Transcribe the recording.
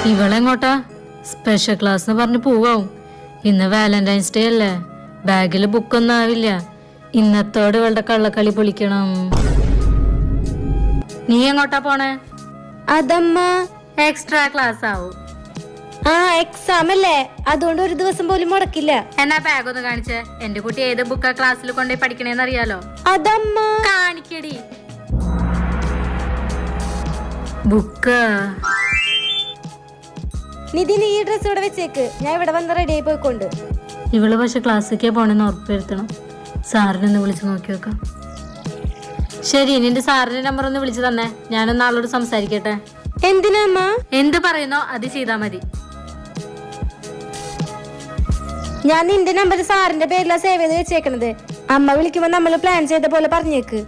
ഇവളെങ്ങോട്ടാ? Special class പറഞ്ഞ് പോവാവും. ഇന്ന് Valentine's day അല്ലേ, ബാഗില് ബുക്കൊന്നും ആവില്ല. ഇന്നത്തോട് ഇവളുടെ കള്ളക്കളി പൊളിക്കണം. നീ എങ്ങോട്ടാ പോണേ? അതമ്മ എക്സ്ട്രാ ക്ലാസ് ആവും. എക്സാം അല്ലേ, അതുകൊണ്ട് ഒരു ദിവസം പോലും മുടക്കില്ല. എന്നാ ബാഗ് ഒന്ന് കാണിച്ചേ. എന്റെ കുട്ടി ഏത് ബുക്കാ ക്ലാസ്സിൽ കൊണ്ടുപോയി പഠിക്കണേന്ന് അറിയാലോ. അതമ്മ കാണിക്കടി ബുക്ക്. നിധി, നീ ഈ ഡ്രസ് ഇവിടെ വെച്ചേക്ക്, ഞാൻ ഇവിടെ വന്ന് റെഡി ആയി പോയിക്കൊണ്ട്. ഇവള് പക്ഷെ ക്ലാസ്സിലേക്കേ പോണെന്ന് ഉറപ്പുവരുത്തണം. സാറിനൊന്ന് വിളിച്ചു നോക്കി വെക്കാം. ശരി, നിന്റെ സാറിന്റെ നമ്പർ ഒന്ന് വിളിച്ചു തന്നെ, ഞാനൊന്ന് ആളോട് സംസാരിക്കട്ടെ. എന്തിനാ അമ്മ? എന്ത് പറയുന്നോ അത് ചെയ്താ മതി. ഞാൻ നിന്റെ നമ്പർ സാറിന്റെ പേരിലാ സേവ് ചെയ്ത് വെച്ചേക്കണത്. അമ്മ വിളിക്കുമ്പോ നമ്മള് പ്ലാൻ ചെയ്ത പോലെ പറഞ്ഞേക്ക്.